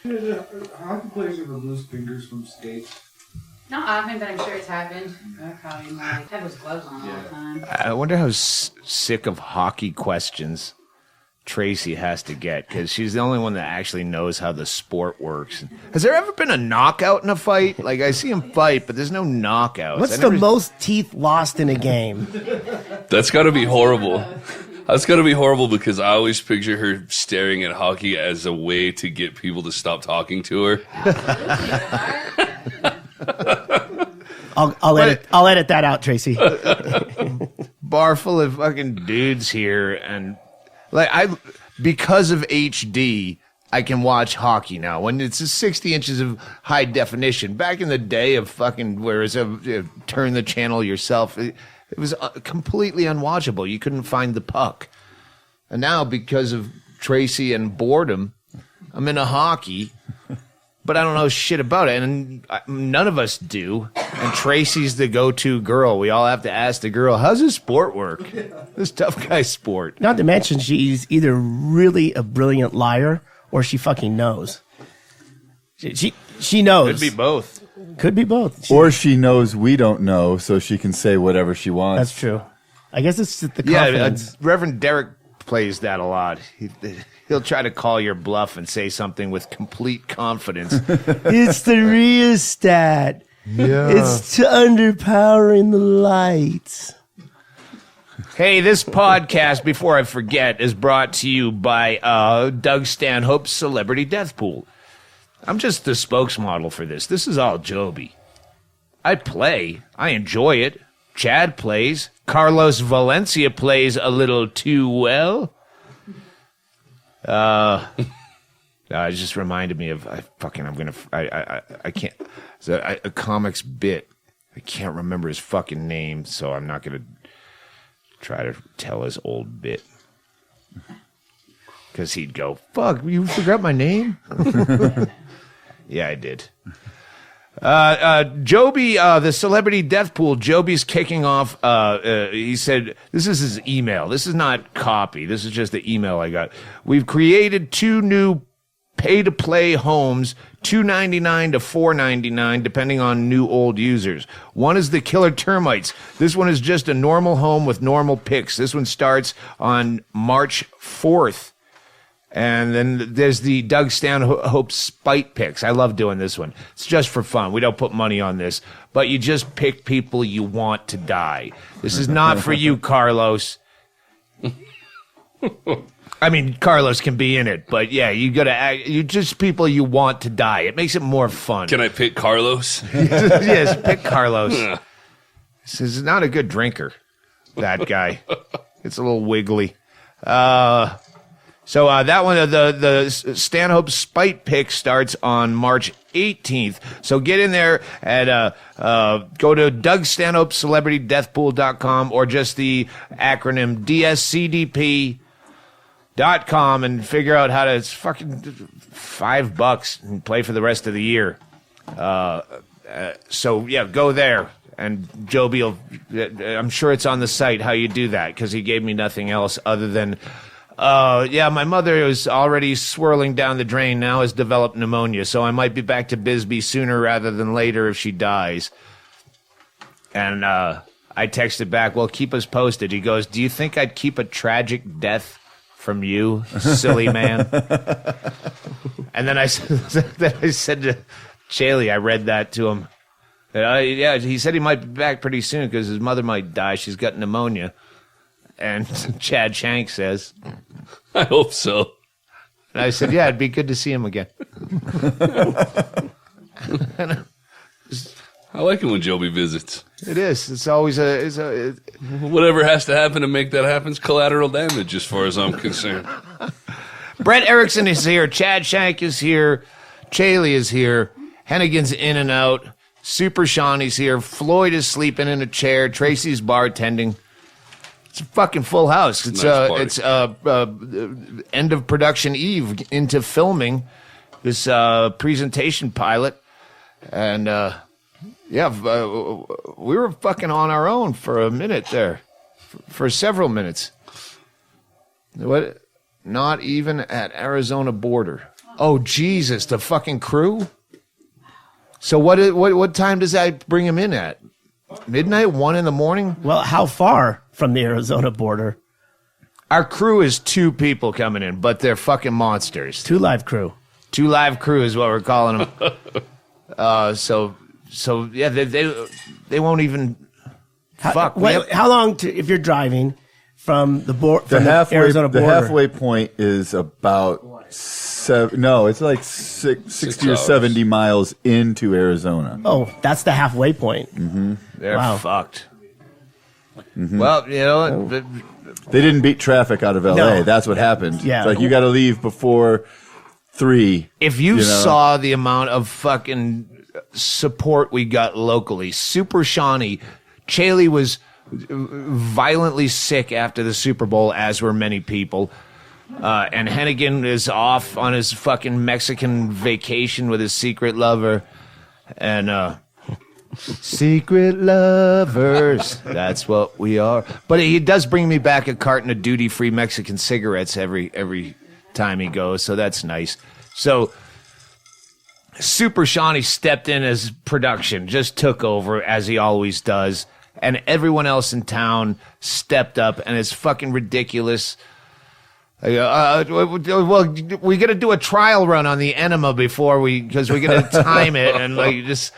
Hockey players ever lose fingers from skates? Not often, but I'm sure it's happened. I probably might have his gloves on all the time. I wonder how sick of hockey questions Tracy has to get, because she's the only one that actually knows how the sport works. Has there ever been a knockout in a fight? Like, I see him fight, but there's no knockouts. What's the most teeth lost in a game? That's got to be horrible. That's got to be horrible, because I always picture her staring at hockey as a way to get people to stop talking to her. I'll edit that out, Tracy. Bar full of fucking dudes here, and because of HD, I can watch hockey now when it's 60 inches of high definition. Back in the day of fucking turn the channel yourself, it was completely unwatchable. You couldn't find the puck. And now, because of Tracy and boredom, I'm into hockey, but I don't know shit about it. And none of us do. And Tracy's the go-to girl. We all have to ask the girl, how's this sport work? This tough guy sport. Not to mention she's either really a brilliant liar or she fucking knows. She knows. Could be both. Could be both. Or she knows we don't know, so she can say whatever she wants. That's true. I guess it's the confidence. Yeah, Reverend Derek plays that a lot. He'll try to call your bluff and say something with complete confidence. It's the rheostat. Yeah. It's underpowering the lights. Hey, this podcast, before I forget, is brought to you by Doug Stanhope's Celebrity Death Pool. I'm just the spokesmodel for this. This is all Joby. I play. I enjoy it. Chad plays. Carlos Valencia plays a little too well. It just reminded me of I can't. It's a comics bit. I can't remember his fucking name, so I'm not gonna try to tell his old bit. Because he'd go, fuck, you forgot my name? Yeah, I did. Joby, the Celebrity Death Pool, Joby's kicking off. He said, this is his email. This is not copy. This is just the email I got. We've created 2 new pay-to-play homes, $2.99 to $4.99, depending on new old users. One is the Killer Termites. This one is just a normal home with normal picks. This one starts on March 4th. And then there's the Doug Stanhope Spite Picks. I love doing this one. It's just for fun. We don't put money on this. But you just pick people you want to die. This is not for you, Carlos. I mean, Carlos can be in it, but yeah, you just people you want to die. It makes it more fun. Can I pick Carlos? Yes, pick Carlos. This is not a good drinker, that guy. It's a little wiggly. So that one, the Stanhope Spite Pick starts on March 18th. So get in there and go to DougStanhopeCelebrityDeathPool.com or just the acronym DSCDP.com and figure out how to. It's fucking $5 and play for the rest of the year. So yeah, go there. And Joby will. I'm sure it's on the site how you do that because he gave me nothing else other than. Yeah, my mother is already swirling down the drain, now has developed pneumonia, so I might be back to Bisbee sooner rather than later if she dies. And I texted back, well, keep us posted. He goes, do you think I'd keep a tragic death from you, silly man? And then I said to Chaille, I read that to him. Yeah, he said he might be back pretty soon because his mother might die. She's got pneumonia. And Chad Shank says, I hope so. And I said, yeah, it'd be good to see him again. I like it when Joby visits. It is. It's always whatever has to happen to make that happen is collateral damage as far as I'm concerned. Brett Erickson is here. Chad Shank is here. Chaille is here. Hennigan's in and out. Super Shawnee's here. Floyd is sleeping in a chair. Tracy's bartending. It's a fucking full house. It's end of production eve into filming this presentation pilot, and we were fucking on our own for a minute there, for several minutes. What? Not even at Arizona border. Oh, Jesus, the fucking crew? So what time does that bring him in at? Midnight, 1 in the morning? Well, how far from the Arizona border? Our crew is 2 people coming in, but they're fucking monsters. 2 live crew. 2 live crew is what we're calling them. So yeah, they won't even. Fuck. How long if you're driving from the Arizona border? The halfway point is about 7. No, it's like 60 or 70 miles into Arizona. Oh, that's the halfway point. Mm-hmm. They're fucked. Mm-hmm. Well, you know, they didn't beat traffic out of LA. No. That's what happened. Yeah. It's like you got to leave before 3. If you saw the amount of fucking support we got locally, Super Shawnee, Chaille was violently sick after the Super Bowl, as were many people. And Hennigan is off on his fucking Mexican vacation with his secret lover. And, secret lovers, that's what we are. But he does bring me back a carton of duty-free Mexican cigarettes every time he goes, so that's nice. So Super Shawnee stepped in as production, just took over as he always does, and everyone else in town stepped up, and it's fucking ridiculous. Well, we got to do a trial run on the enema because we got to time it, and like just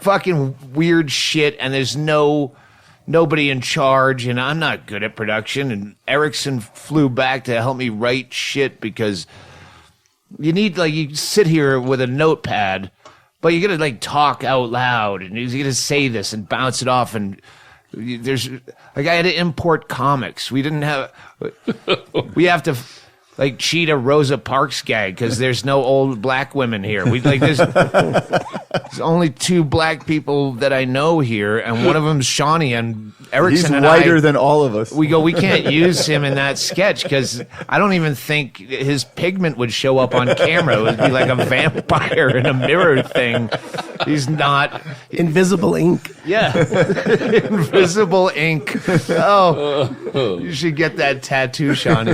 fucking weird shit, and there's nobody in charge, and I'm not good at production, and Erickson flew back to help me write shit because you need, like, you sit here with a notepad, but you gotta, like, talk out loud, and you gotta say this and bounce it off, and there's, like, I had to import comics. We have to, like, cheat a Rosa Parks gag because there's no old black women here. There's only 2 black people that I know here, and one of them's Shawnee, and Erickson. He's whiter than all of us. We can't use him in that sketch because I don't even think his pigment would show up on camera. It would be like a vampire in a mirror thing. He's not invisible ink. Yeah, invisible ink. Oh, you should get that tattoo, Shawnee.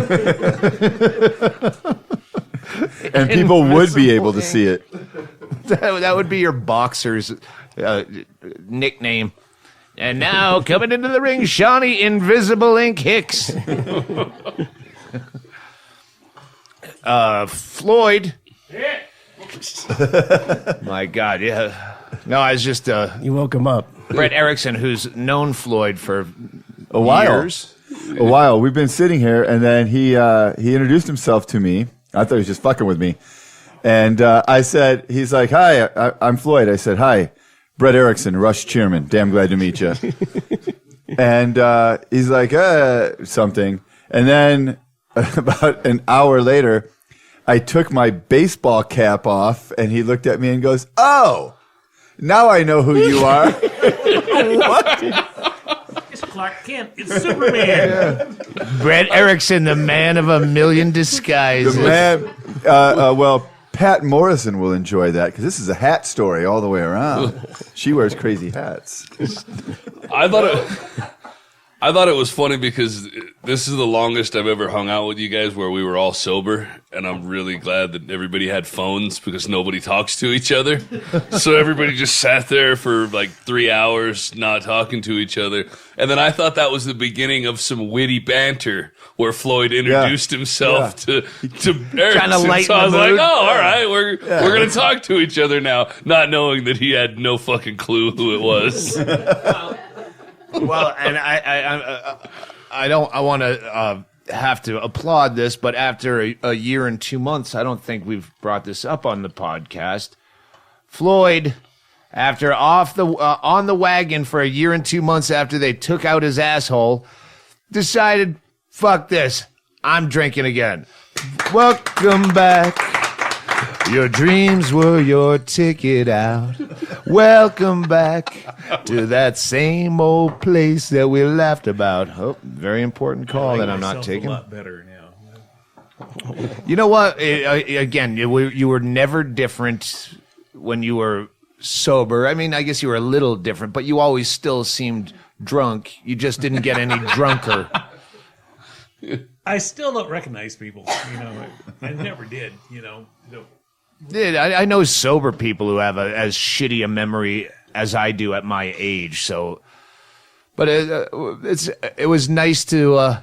And people would be able to see it. That would be your boxer's nickname. And now, coming into the ring, Shawnee Invisible Ink Hicks. Floyd. My God, yeah. No, I was just... you woke him up. Brett Erickson, who's known Floyd for a while. years. A while. We've been sitting here, and then he introduced himself to me. I thought he was just fucking with me. And I said, he's like, hi, I'm Floyd. I said, hi, Brett Erickson, Rush chairman. Damn glad to meet you. And he's like, something. And then about an hour later, I took my baseball cap off, and he looked at me and goes, oh, now I know who you are. What? It's Clark Kent. It's Superman. Yeah. Brett Erickson, the man of a million disguises. The man, well, Pat Morrison will enjoy that because this is a hat story all the way around. She wears crazy hats. I thought it was funny because this is the longest I've ever hung out with you guys where we were all sober, and I'm really glad that everybody had phones because nobody talks to each other. So everybody just sat there for like 3 hours not talking to each other. And then I thought that was the beginning of some witty banter where Floyd introduced himself to Erickson. Trying to lighten so I was the like, mood. oh, all right, we're going to talk to each other now, not knowing that he had no fucking clue who it was. Well, and I want to have to applaud this, but after a year and 2 months, I don't think we've brought this up on the podcast. Floyd, after on the wagon for a year and 2 months after they took out his asshole, decided, fuck this, I'm drinking again. Welcome back. Your dreams were your ticket out. Welcome back to that same old place that we laughed about. Oh, very important call that I'm not taking. A lot better now. You know what? Again, you were never different when you were sober. I mean, I guess you were a little different, but you always still seemed drunk. You just didn't get any drunker. I still don't recognize people. I never did. I know sober people who have as shitty a memory as I do at my age. So, but it was nice to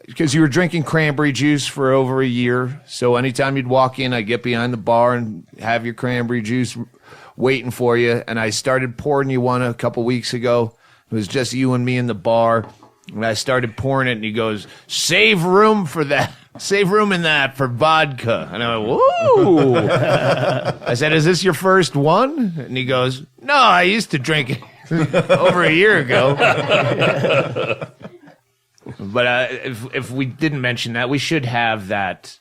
because you were drinking cranberry juice for over a year. So anytime you'd walk in, I'd get behind the bar and have your cranberry juice waiting for you. And I started pouring you one a couple weeks ago. It was just you and me in the bar. And I started pouring it, and he goes, "Save room for that. Save room in that for vodka." And I went, "Whoa." I said, "Is this your first one?" And he goes, "No, I used to drink it over a year ago." But if we didn't mention that, we should have that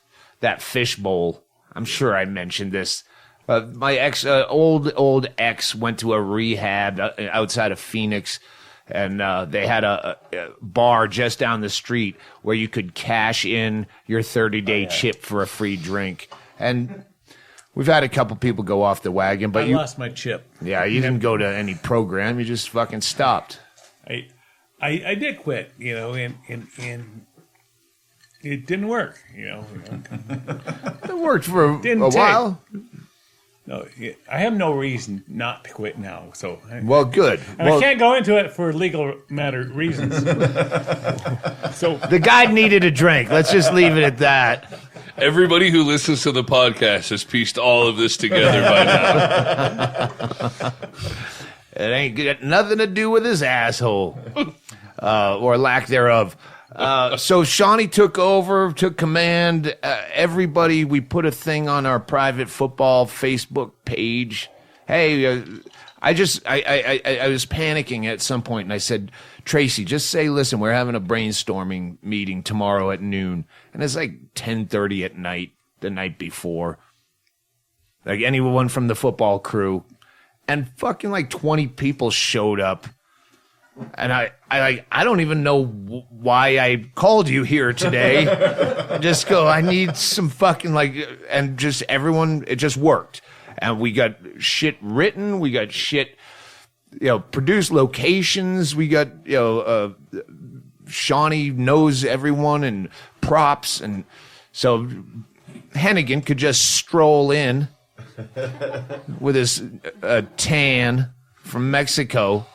fish bowl. I'm sure I mentioned this. My old ex went to a rehab outside of Phoenix, and they had a bar just down the street where you could cash in your 30-day chip for a free drink. And we've had a couple people go off the wagon, but I lost my chip. Yeah, you didn't go to any program. You just fucking stopped. I did quit, and it didn't work, It worked for a while. No, I have no reason not to quit now. So, well, good. I can't go into it for legal reasons. So the guy needed a drink. Let's just leave it at that. Everybody who listens to the podcast has pieced all of this together by now. It ain't got nothing to do with his asshole. Or lack thereof. So Shawnee took over, took command. Everybody, we put a thing on our private football Facebook page. Hey, I was panicking at some point, and I said, "Tracy, just say, listen, we're having a brainstorming meeting tomorrow at noon." And it's like 10:30 at night, the night before. Like anyone from the football crew. And fucking like 20 people showed up. And I don't even know why I called you here today. Just go, I need some fucking and just everyone, it just worked. And we got shit written. We got shit, produced locations. We got, Shawnee knows everyone and props. And so Hennigan could just stroll in with his tan from Mexico.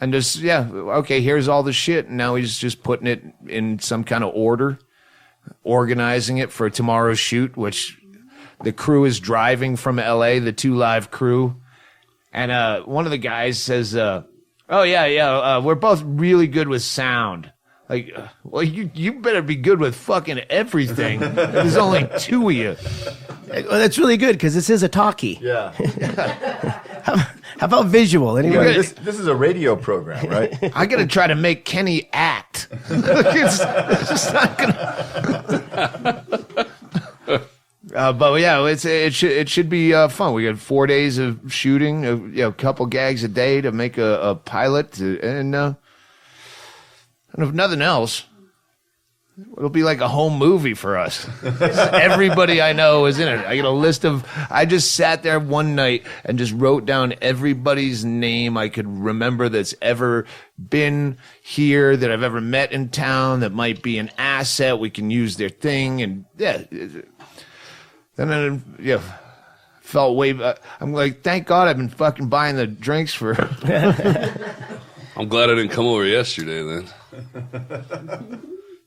And just, okay, here's all the shit. And now he's just putting it in some kind of order, organizing it for tomorrow's shoot, which the crew is driving from L.A., the 2 Live crew. And one of the guys says, we're both really good with sound. Like, well, you better be good with fucking everything. There's only 2 of you. Well, that's really good, because this is a talkie. Yeah. How about visual? Anyway, This is a radio program, right? I got to try to make Kenny act. it's just not gonna. But yeah, it should be fun. We got 4 days of shooting, a couple gags a day to make a pilot, and if nothing else, it'll be like a home movie for us. Everybody I know is in it. I got a list of. I just sat there one night and just wrote down everybody's name I could remember that's ever been here, that I've ever met in town, that might be an asset. We can use their thing, and then felt way. I'm like, thank God I've been fucking buying the drinks for. I'm glad I didn't come over yesterday then.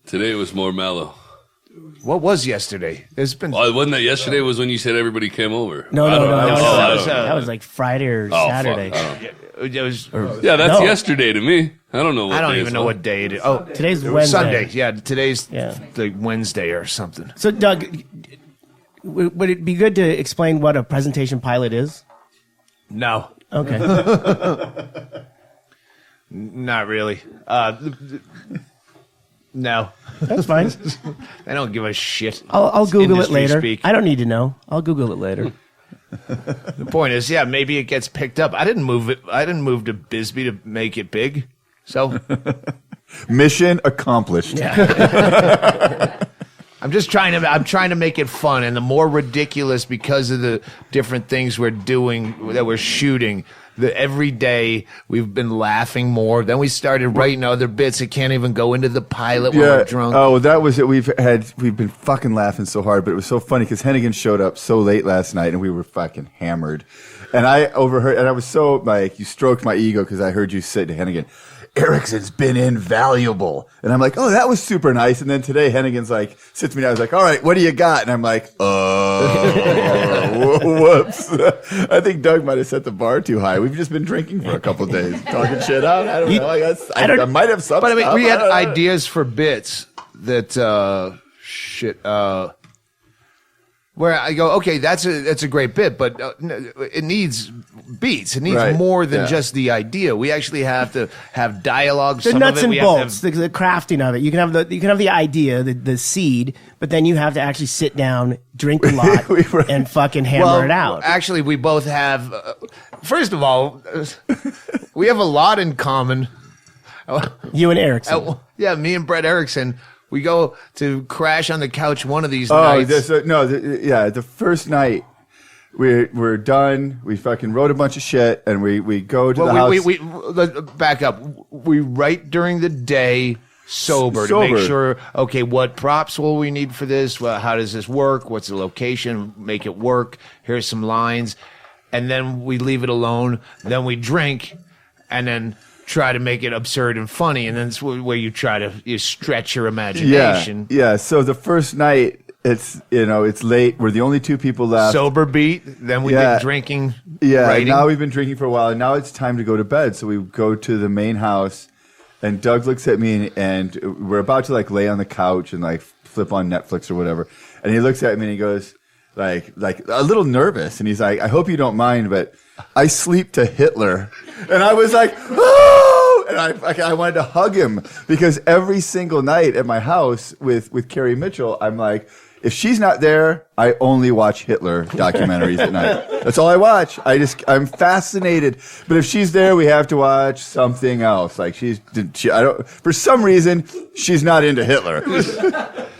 Today it was more mellow. What was yesterday? There's been. Well, wasn't that yesterday was when you said everybody came over? No. that was like Friday or Saturday. It was. That's yesterday to me. I don't know. I don't even know what day it is. Oh, today's Wednesday. Sunday. Yeah, today's like Wednesday or something. So, Doug, would it be good to explain what a presentation pilot is? No. Okay. Not really. No. That's fine. I don't give a shit. I'll Google it later. Speak. I don't need to know. I'll Google it later. The point is, maybe it gets picked up. I didn't move it. I didn't move to Bisbee to make it big. So Mission accomplished. I I'm trying to make it fun, and the more ridiculous because of the different things we're doing that we're shooting. Every day we've been laughing more. Then we started writing other bits that can't even go into the pilot when we're drunk. Oh, that was it. We've been fucking laughing so hard, but it was so funny because Hennigan showed up so late last night and we were fucking hammered. And I overheard, and I was so like, you stroked my ego because I heard you say to Hennigan, Erickson's been invaluable. And I'm like, oh, that was super nice. And then today Hennigan's like, sits me down. I was like, all right, what do you got? And I'm like, whoops. I think Doug might have set the bar too high. We've just been drinking for a couple days, talking shit out. I don't know. I might have some But I mean, stuff. we had ideas for bits that, where I go, okay, that's a great bit, but it needs beats. It needs more than just the idea. We actually have to have dialogue. The nuts and bolts, the crafting of it. You can have the idea, the seed, but then you have to actually sit down, drink a lot, and fucking hammer it out. Actually, we both have. First of all, we have a lot in common. You and Erickson. Yeah, me and Brett Erickson. We go to crash on the couch one of these nights. The first night we're done. We fucking wrote a bunch of shit, and we go to the house. Let's back up. We write during the day sober to make sure. Okay, what props will we need for this? Well, how does this work? What's the location? Make it work. Here's some lines, and then we leave it alone. Then we drink, and then try to make it absurd and funny, and then it's where you stretch your imagination. Yeah. So the first night, it's late. We're the only two people left. Sober beat. Then we've been drinking. Yeah. Writing. Now we've been drinking for a while, and now it's time to go to bed. So we go to the main house, and Doug looks at me, and we're about to like lay on the couch and like flip on Netflix or whatever, and he looks at me and he goes like a little nervous, and he's like, "I hope you don't mind, but I sleep to Hitler." And I was like, "Oh!" And I wanted to hug him because every single night at my house with Carrie Mitchell, I'm like, if she's not there, I only watch Hitler documentaries at night. That's all I watch. I'm fascinated. But if she's there, we have to watch something else. Like for some reason, she's not into Hitler.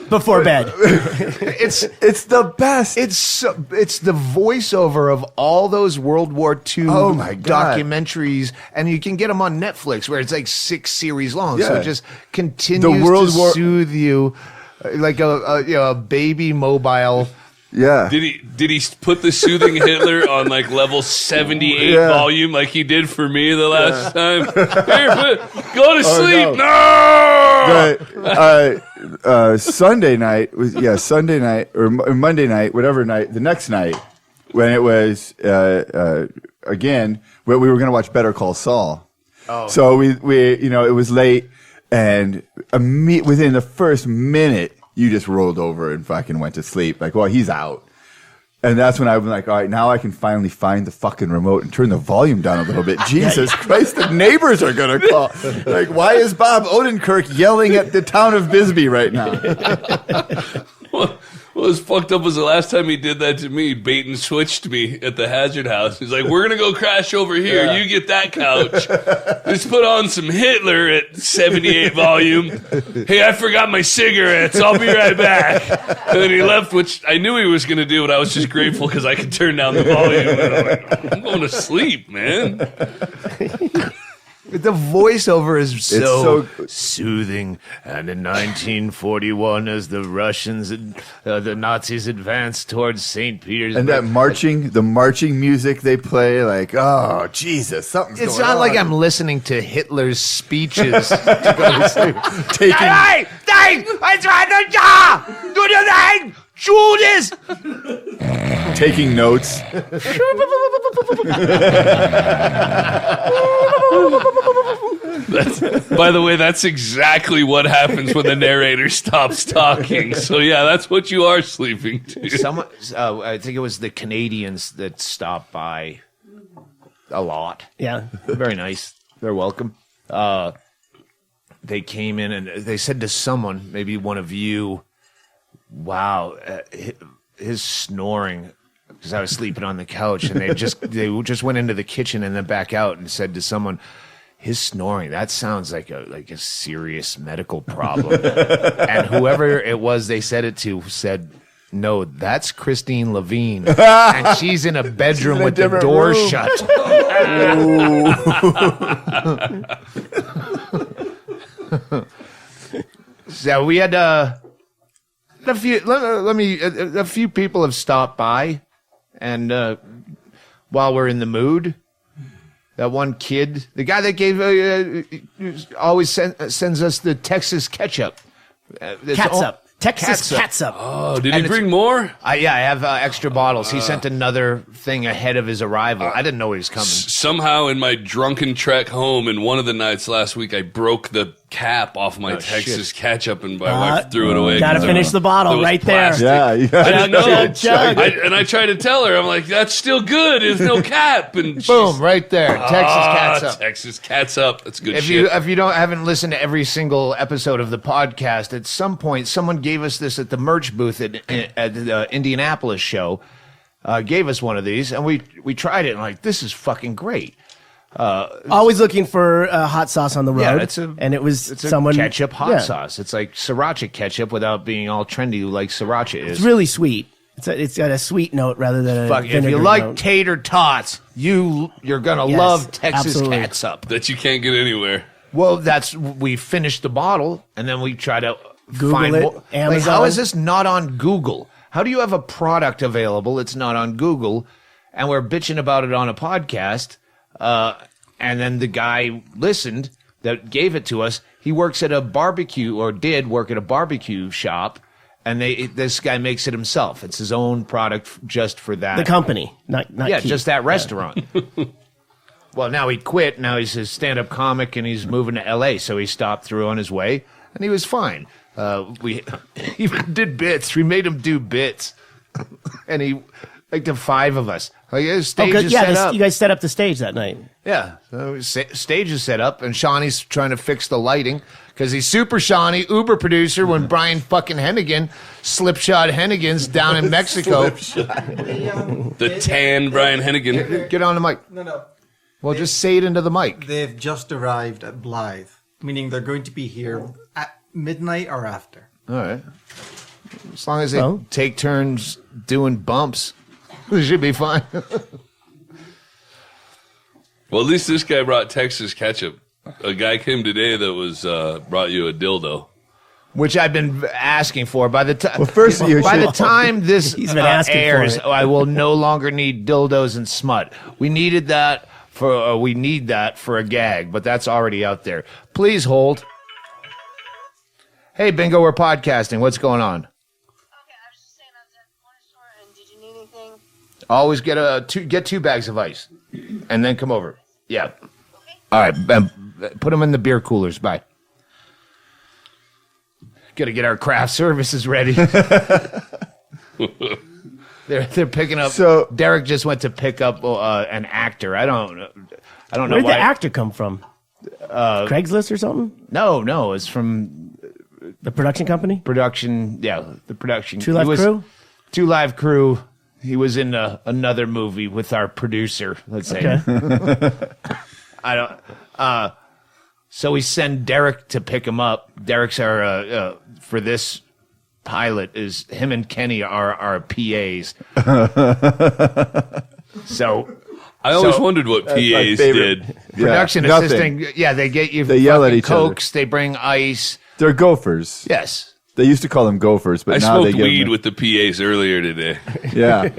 Before bed. It's the best. It's the voiceover of all those World War II documentaries, and you can get them on Netflix where it's like 6 series long. So it just continues to soothe you like a baby mobile. Yeah. Did he put the soothing Hitler on like level 78 volume like he did for me the last time? Here, go to sleep. No. Sunday night Sunday night or Monday night, whatever night, the next night when it was again where we were going to watch Better Call Saul. Oh. So we it was late, and within the first minute you just rolled over and fucking went to sleep. Like, well, he's out. And that's when I was like, all right, now I can finally find the fucking remote and turn the volume down a little bit. Jesus Christ, the neighbors are going to call. Like, why is Bob Odenkirk yelling at the town of Bisbee right now? What was fucked up was the last time he did that to me, bait and switched me at the Hazard House. He's like, we're going to go crash over here. Yeah. You get that couch. Just put on some Hitler at 78 volume. Hey, I forgot my cigarettes. I'll be right back. And then he left, which I knew he was going to do, but I was just grateful because I could turn down the volume. And I'm going to sleep, man. The voiceover is so soothing. And in 1941, as the Russians and the Nazis advanced towards St. Petersburg, and the marching music they play, like, oh Jesus, something's going on. It's not like I'm listening to Hitler's speeches to go to sleep. Taking notes. By the way, that's exactly what happens when the narrator stops talking. So yeah, that's what you are sleeping to. I think it was the Canadians that stopped by a lot. Yeah. Very nice. They're welcome. They came in and they said to someone, maybe one of you, wow, his snoring, because I was sleeping on the couch, and they just went into the kitchen and then back out and said to someone, his snoring, that sounds like a serious medical problem. And whoever it was they said it to said, no, that's Christine Levine. And she's in a bedroom with the door shut. So we had a few people have stopped by, and while we're in the mood, that one kid, the guy that gave always sends us the Texas ketchup. Texas catsup. Oh, did he bring more? I have extra bottles. He sent another thing ahead of his arrival. I didn't know he was coming. Somehow in my drunken trek home in one of the nights last week, I broke the cap off my Texas ketchup and my wife threw it away. Gotta finish the bottle right plastic. there. Yeah, I didn't know. Chug. And I tried to tell her, I'm like, that's still good. There's no cap. And Boom, right there. Texas catsup. Texas catsup. That's good If shit. you haven't listened to every single episode of the podcast, at some point someone gave us this at the merch booth at the Indianapolis show. Gave us one of these, and we tried it, and like, this is fucking great. Always looking for hot sauce on the road. Yeah, and it was it's a someone ketchup hot sauce. It's like sriracha ketchup without being all trendy like sriracha is. It's really sweet. It's got a sweet note rather than a Fuck, if vinegar you like note. tater tots, you're gonna Yes, love Texas absolutely. catsup. that you can't get anywhere. Well, we finished the bottle, and then we try to Google find it, more. Like, Amazon. how is this not on Google? How do you have a product available? It's not on Google, and we're bitching about it on a podcast. And then the guy listened that gave it to us. He works at a barbecue, or did work at a barbecue shop, and this guy makes it himself. It's his own product just for that. The company, not Yeah, Keith. just that restaurant. Well, now he quit. Now he's a stand-up comic, and he's moving to L.A., so he stopped through on his way, and he was fine. We even did bits. We made him do bits. And the five of us. Stage is set up. You guys set up the stage that night. Yeah, so stage is set up, and Shawnee's trying to fix the lighting because he's super Shawnee, Uber producer. When Brian fucking Hennigan, Slipshot Hennigan's down in Mexico. The tan Brian Hennigan. Get on the mic. No. Well, just say it into the mic. They've just arrived at Blythe, meaning they're going to be here at midnight or after. All right. As long as they take turns doing bumps, it should be fine. Well, at least this guy brought Texas ketchup. A guy came today that was brought you a dildo. Which I've been asking for. By the time, By the time this He's been asking for airs, it. I will no longer need dildos and smut. We need that for a gag, but that's already out there. Please hold. Hey, Bingo, we're podcasting. What's going on? Okay, I was just saying I was at the corner store, and did you need anything? Always get 2 bags of ice, and then come over. Yeah. All right. Put them in the beer coolers. Bye. Got to get our craft services ready. They're picking up. So- Derek just went to pick up an actor. I don't know. Where did why. the actor come from? Craigslist or something? No, it's from The production company? production. Yeah, the production. Two Live Crew? 2 Live Crew. He was in another movie with our producer. Let's say. Okay. I don't. So we send Derek to pick him up. Derek's our for this pilot is him and Kenny are our PAs. So I always wondered what PAs did. production nothing. assistant. Yeah, they get you. They yell at fucking each other. Cokes. They bring ice. They're gophers. Yes. They used to call them gophers, but I now they smoked give weed them, with the PAs earlier today. Yeah.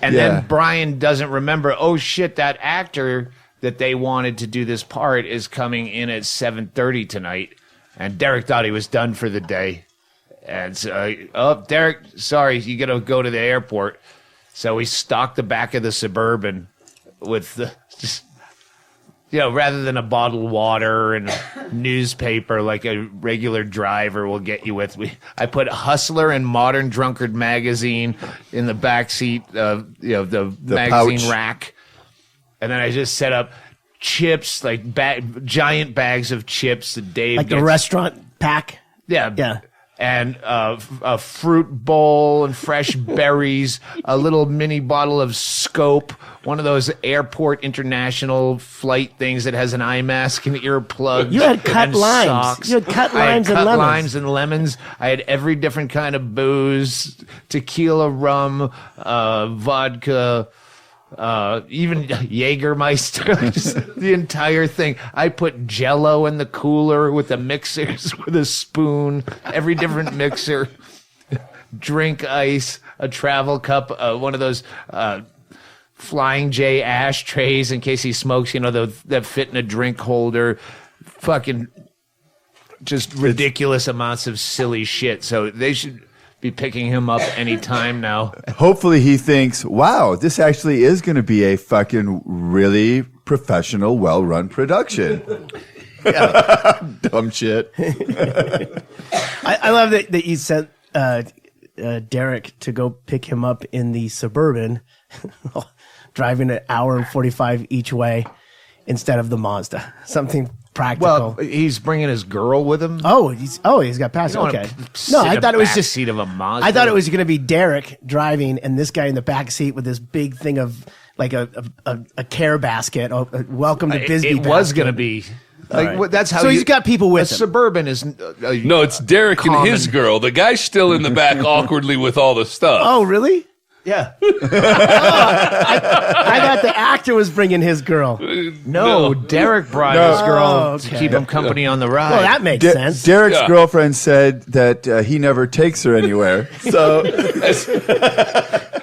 And Yeah. then Brian doesn't remember. Oh shit! That actor that they wanted to do this part is coming in at 7:30 tonight, and Derek thought he was done for the day. And so, Derek, sorry, you got to go to the airport. So we stocked the back of the Suburban with just, rather than a bottled water and a newspaper like a regular driver will get you with. I put Hustler and Modern Drunkard magazine in the back seat of the magazine pouch. rack, and then I just set up chips, like giant bags of chips that Dave Like the gets. restaurant pack? Yeah. Yeah. and a fruit bowl and fresh berries, a little mini bottle of Scope, one of those airport international flight things that has an eye mask and earplugs. You had cut and limes. Socks. You had cut I had limes and cut lemons. limes and lemons. I had every different kind of booze, tequila, rum, vodka, even Jägermeister, just the entire thing. I put Jell-O in the cooler with the mixers with a spoon, every different mixer, drink ice, a travel cup, one of those Flying J ashtrays in case he smokes, that fit in a drink holder, fucking just ridiculous amounts of silly shit. So they should be picking him up any time now. Hopefully he thinks, wow, this actually is going to be a fucking really professional, well-run production. Dumb shit. I love that you sent Derek to go pick him up in the Suburban, driving an hour and 45 each way instead of the Mazda. Something practical. Well, he's bringing his girl with him. Oh, he's got past. You don't Okay. wanna No, sit I in thought the it was back just seat of a Mazda. I thought it was going to be Derek driving and this guy in the back seat with this big thing of like a care basket. Welcome to Bisbee. It was going to be. Like, right. that's how. So he's got people with a him. Suburban is. No, it's Derek and his girl. The guy's still in the back awkwardly with all the stuff. Oh, really? Yeah. I thought the actor was bringing his girl. No, Derek brought his girl to keep him company on the ride. Well, that makes sense. Derek's girlfriend said that he never takes her anywhere. So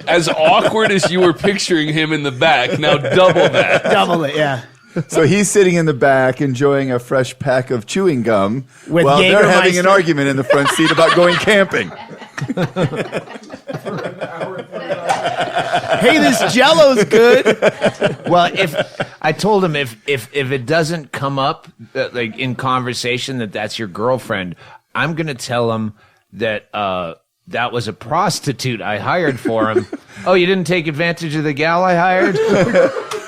as awkward as you were picturing him in the back, now double that. Double it, yeah. So he's sitting in the back enjoying a fresh pack of chewing gum With while they're having Jägermeister. an argument in the front seat about going camping. Hey, this Jell-O's good. Well, if I told him if it doesn't come up like in conversation that's your girlfriend, I'm gonna tell him that that was a prostitute I hired for him. Oh, you didn't take advantage of the gal I hired?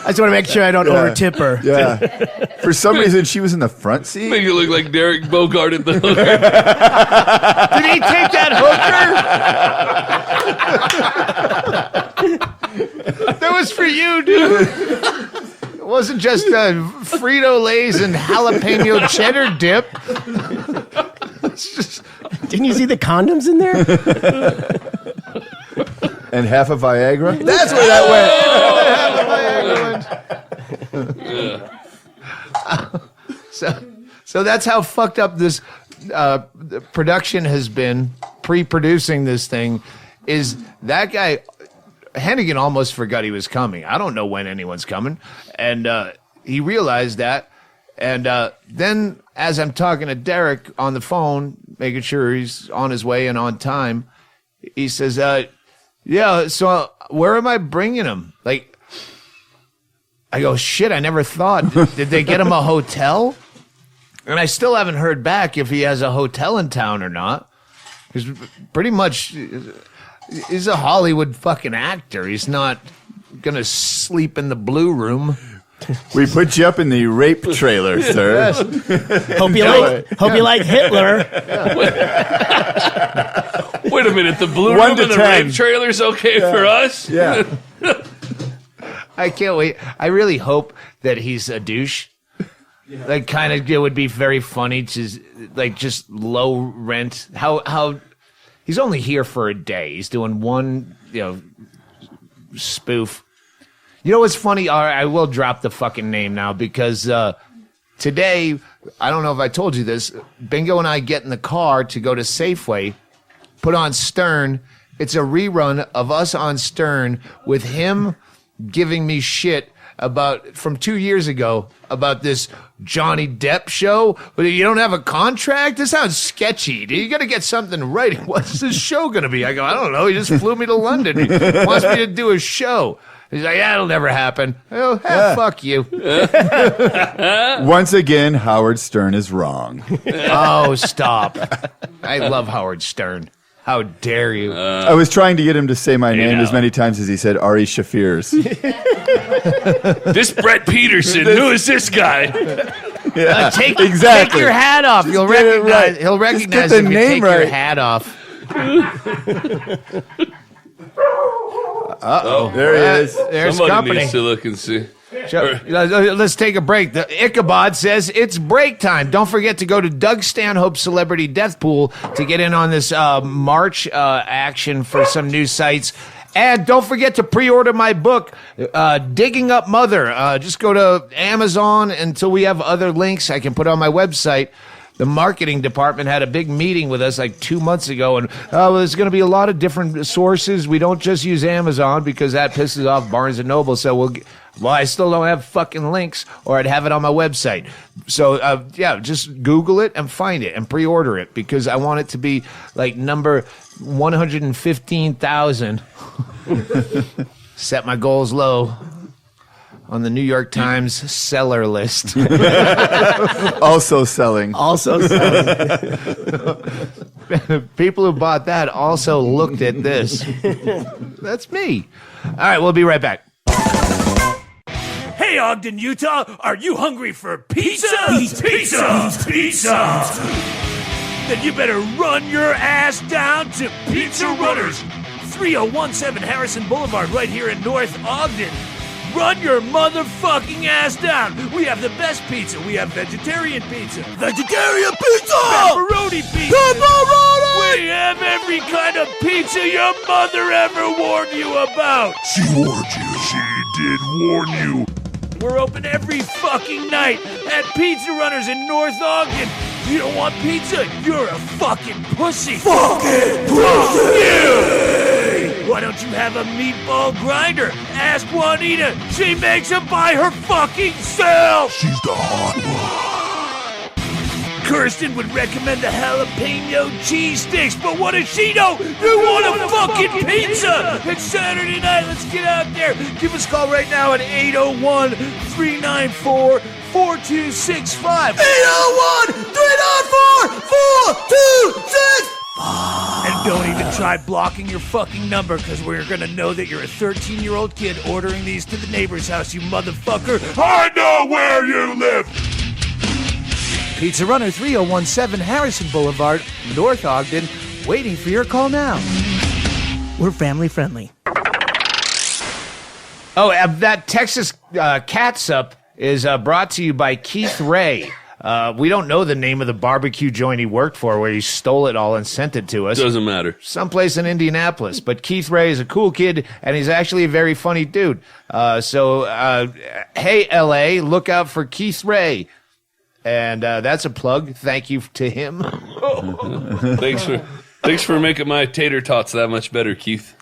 I just want to make sure I don't over-tip her. Yeah. For some reason, she was in the front seat. Make it look like Derek Bogart at the hooker. Did he take that hooker? That was for you, dude. It wasn't just Frito-Lays and jalapeno cheddar dip. It's just... Didn't you see the condoms in there? And half a Viagra? That's where that went. So that's how fucked up this production has been, pre-producing this thing, is that guy, Hennigan almost forgot he was coming. I don't know when anyone's coming. And he realized that. And then as I'm talking to Derek on the phone, making sure he's on his way and on time, he says, yeah, so where am I bringing him? Like, I go, shit, I never thought. Did they get him a hotel? And I still haven't heard back if he has a hotel in town or not. Because pretty much, he's a Hollywood fucking actor. He's not going to sleep in the Blue Room. We put you up in the rape trailer, sir. Hope you like Hitler. Wait a minute, the Blue 1 Room to and the 10. rape trailer's okay for us? Yeah. I can't wait. I really hope that he's a douche. Like, kind of, it would be very funny to, like, just low rent. How he's only here for a day. He's doing one, spoof. You know what's funny? I will drop the fucking name now because today, I don't know if I told you this, Bingo and I get in the car to go to Safeway, put on Stern. It's a rerun of us on Stern with him giving me shit from 2 years ago about this Johnny Depp show. But you don't have a contract? This sounds sketchy. You got to get something right. What's this show going to be? I go, I don't know. He just flew me to London. He wants me to do a show. He's like, yeah, it'll never happen. Oh, fuck you. Once again, Howard Stern is wrong. Oh, stop. I love Howard Stern. How dare you? I was trying to get him to say my name as many times as he said Ari Shafir's. This Brett Peterson, who is this guy? Yeah, Take exactly. your hat off. You'll get it recognize. right. He'll Just recognize get if the you name take your right. hat off. There he is. There's Somebody company. needs to look and see. Let's take a break. The Ichabod says it's break time. Don't forget to go to Doug Stanhope Celebrity Death Pool to get in on this March action for some new sites. And don't forget to pre-order my book, Digging Up Mother. Just go to Amazon until we have other links I can put on my website. The marketing department had a big meeting with us like 2 months ago, and there's going to be a lot of different sources. We don't just use Amazon because that pisses off Barnes & Noble, so I still don't have fucking links, or I'd have it on my website. So, just Google it and find it and pre-order it because I want it to be like number 115,000. Set my goals low on the New York Times seller list. Also selling. People who bought that also looked at this. That's me. All right, we'll be right back. Hey, Ogden, Utah, are you hungry for pizza? Pizza! Then you better run your ass down to Pizza Runners, 3017 Harrison Boulevard, right here in North Ogden. Run your motherfucking ass down. We have the best pizza. We have vegetarian pizza. Pepperoni pizza. We have every kind of pizza your mother ever warned you about. She warned you. She did warn you. We're open every fucking night at Pizza Runners in North Ogden. If you don't want pizza, you're a fucking pussy. Fucking pussy! Why don't you have a meatball grinder? Ask Juanita. She makes them by her fucking self. She's the hot one. Kirsten would recommend the jalapeno cheese sticks, but what does she know? You want a fucking pizza! It's Saturday night. Let's get out there. Give us a call right now at 801-394-4265. 801-394-4265. And don't even try blocking your fucking number, because we're gonna know that you're a 13-year-old kid ordering these to the neighbor's house, you motherfucker. I know where you live. Pizza Runner, 3017 Harrison Boulevard, North Ogden, waiting for your call now. We're family friendly. Oh, that Texas catsup is brought to you by Keith Ray. We don't know the name of the barbecue joint he worked for where he stole it all and sent it to us. Doesn't matter. Someplace in Indianapolis. But Keith Ray is a cool kid, and he's actually a very funny dude. Hey, L.A., look out for Keith Ray. And that's a plug. Thank you to him. Thanks for making my tater tots that much better, Keith.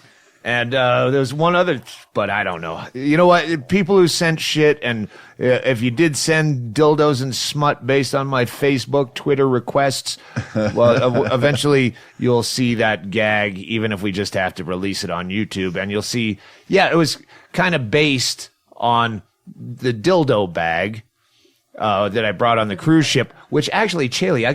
And there's one other, but I don't know. You know what? People who sent shit, and if you did send dildos and smut based on my Facebook, Twitter requests, well, eventually you'll see that gag, even if we just have to release it on YouTube. And you'll see, it was kind of based on the dildo bag that I brought on the cruise ship, which actually, Chaille,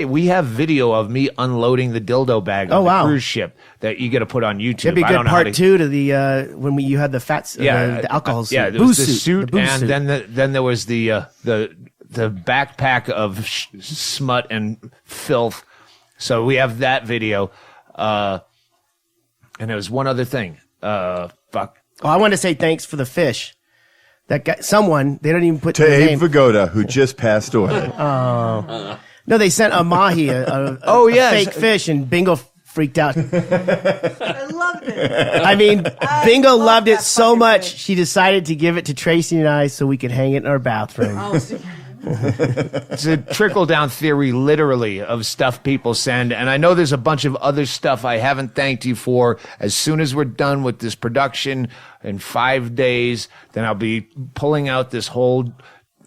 we have video of me unloading the dildo bag on the cruise ship that you got to put on YouTube. That'd be good part two to the when you had the fats, the alcohol suit. Yeah, there was the suit, and then there was the backpack of smut and filth. So we have that video, and there was one other thing. Fuck. Oh, I want to say thanks for the fish. That guy, they don't even put to their Abe name. Vigoda, who just passed away. No, they sent a mahi, a fake fish, and Bingo freaked out. I loved it. I mean, Bingo loved it so much, she decided to give it to Tracy and I so we could hang it in our bathroom. It's a trickle-down theory, literally, of stuff people send. And I know there's a bunch of other stuff I haven't thanked you for. As soon as we're done with this production in 5 days, then I'll be pulling out this whole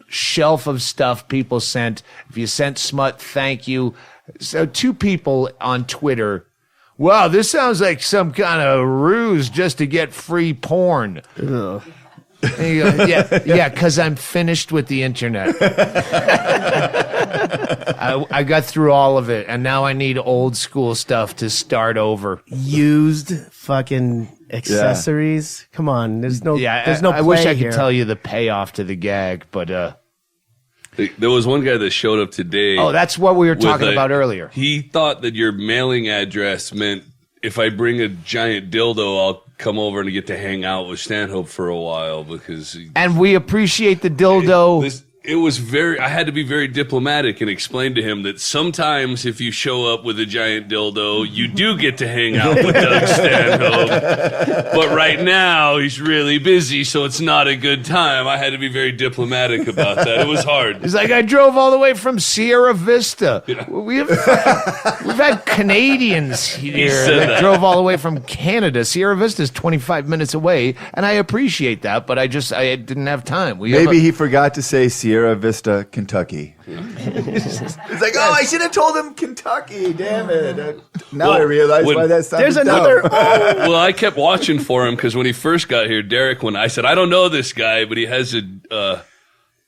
shelf of stuff people sent. If you sent smut, thank you. So 2 people on Twitter. Wow, this sounds like some kind of ruse just to get free porn. Ugh. Yeah, because I'm finished with the internet. I got through all of it, and now I need old school stuff to start over. Used fucking accessories. Come on, there's no. There's no. I wish I could here. tell you the payoff to the gag, but There was one guy that showed up today. Oh, that's what we were talking about earlier. He thought that your mailing address meant if I bring a giant dildo, I'll come over and get to hang out with Stanhope for a while because. And we appreciate the dildo. It was I had to be very diplomatic and explain to him that sometimes if you show up with a giant dildo, you do get to hang out with Doug Stanhope. But right now, he's really busy, so it's not a good time. I had to be very diplomatic about that. It was hard. It's like I drove all the way from Sierra Vista. Yeah. We've had Canadians here that drove all the way from Canada. Sierra Vista is 25 minutes away, and I appreciate that, but I didn't have time. Maybe he forgot to say Sierra Vista, Kentucky. It's like, oh, I should have told him Kentucky. Damn it! Now I realize why that sounded. There's another. Well, I kept watching for him because when he first got here, Derek, when I said I don't know this guy, but he has a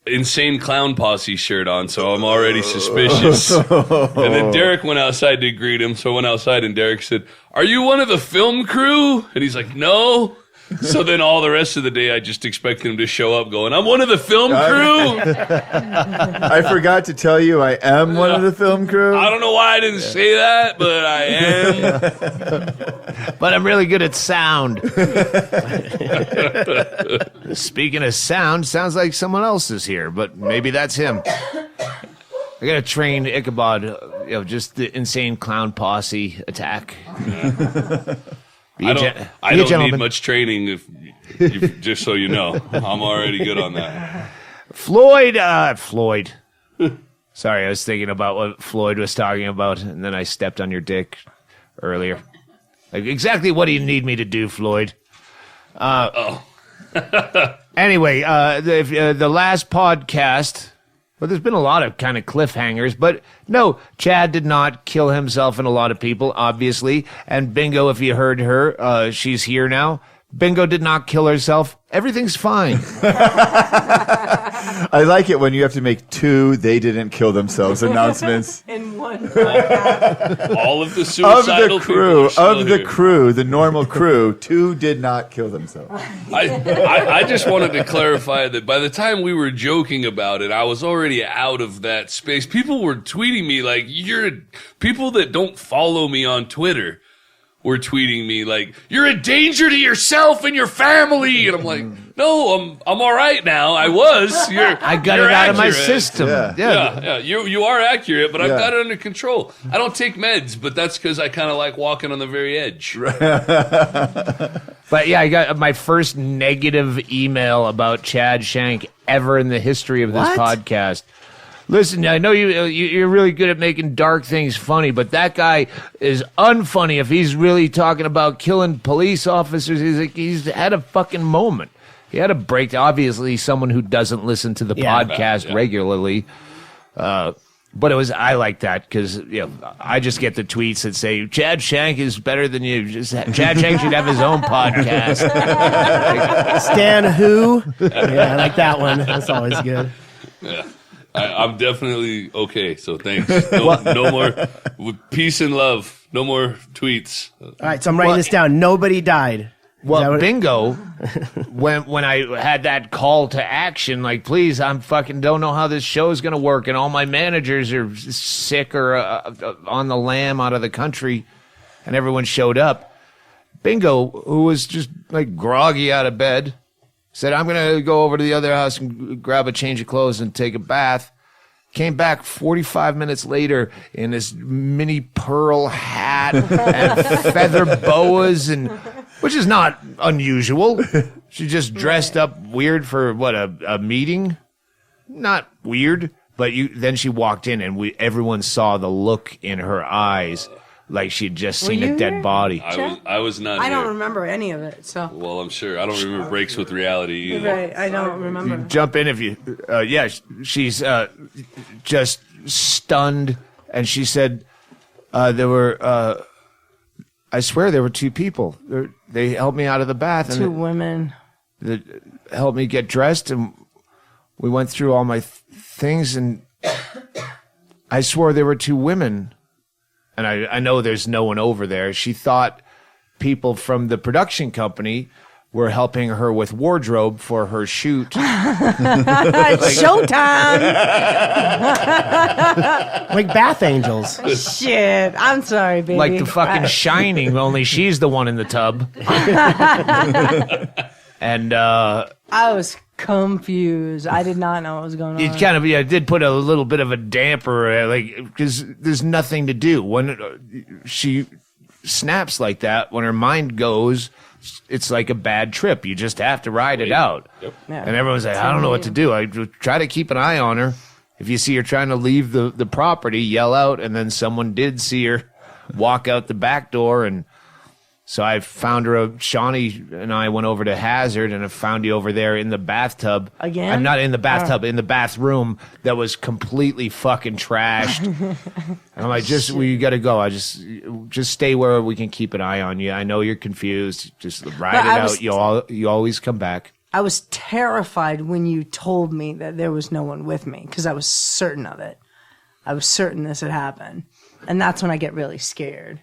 Insane Clown Posse shirt on, so I'm already suspicious. And then Derek went outside to greet him, so I went outside and Derek said, "Are you one of the film crew?" And he's like, "No." So then all the rest of the day, I just expected him to show up going, "I'm one of the film crew." I forgot to tell you I am one of the film crew. I don't know why I didn't say that, but I am. But I'm really good at sound. Speaking of sound, sounds like someone else is here, but maybe that's him. I got to train Ichabod, just the Insane Clown Posse attack. I don't need much training, if just so you know. I'm already good on that. Floyd. Sorry, I was thinking about what Floyd was talking about, and then I stepped on your dick earlier. Like, exactly what do you need me to do, Floyd? Anyway, the last podcast... Well, there's been a lot of kind of cliffhangers, but no, Chad did not kill himself and a lot of people, obviously. And Bingo, if you heard her, she's here now. Bingo did not kill herself. Everything's fine. I like it when you have to make two "they didn't kill themselves" announcements in one podcast. All of the suicidal crew, the normal crew, two did not kill themselves. I just wanted to clarify that by the time we were joking about it, I was already out of that space. People were tweeting me like, people that don't follow me on Twitter were tweeting me like, "You're a danger to yourself and your family," and I'm like, "No, I'm all right now. I was. I got it out of my system. Yeah. You are accurate, but I've got it under control. I don't take meds, but that's because I kind of like walking on the very edge." But yeah, I got my first negative email about Chad Shank ever in the history of this podcast. Listen, I know you're really good at making dark things funny, but that guy is unfunny if he's really talking about killing police officers. He's had a fucking moment. He had a break. Obviously, he's someone who doesn't listen to the podcast regularly. But I like that because I just get the tweets that say Chad Shank is better than you. Chad Shank should have his own podcast. Stan who? Yeah, I like that one. That's always good. Yeah. I'm definitely okay, so thanks. No more peace and love. No more tweets. All right, so I'm writing this down. Nobody died. Well, Bingo, when I had that call to action, like, please, I'm fucking don't know how this show is going to work, and all my managers are sick or on the lam out of the country, and everyone showed up. Bingo, who was just like groggy out of bed, said, "I'm going to go over to the other house and grab a change of clothes and take a bath." Came back 45 minutes later in this mini pearl hat and feather boas, which is not unusual. She just dressed up weird for, a meeting? Not weird, but then she walked in and everyone saw the look in her eyes. Like she'd just seen a dead body. I was not I here. don't remember any of it, so. Well, I'm sure. I don't remember breaks with reality either. Right, I don't remember. Jump in if you... she's just stunned. And she said there were... I swear there were two people. They helped me out of the bath. Two women. That helped me get dressed. And we went through all my things. And I swore there were two women. And I know there's no one over there. She thought people from the production company were helping her with wardrobe for her shoot. Showtime! Like bath angels. Shit. I'm sorry, baby. Like the fucking Shining, only she's the one in the tub. And I was confused. I did not know what was going on. it kind of did put a little bit of a damper, because there's nothing to do when she snaps like that. When her mind goes, it's like a bad trip. You just have to ride it out. Yep. Yeah. And everyone's like, I don't know what to do. I try to keep an eye on her. If you see her trying to leave the property, yell out. And then someone did see her walk out the back door. And so I found her. Shawnee and I went over to Hazard, and I found you over there in the bathtub. Again? I'm not in the bathtub, in the bathroom that was completely fucking trashed. And I'm like, we got to go. I just stay where we can keep an eye on you. I know you're confused. Just ride it out. You always come back. I was terrified when you told me that there was no one with me because I was certain of it. I was certain this had happened. And that's when I get really scared.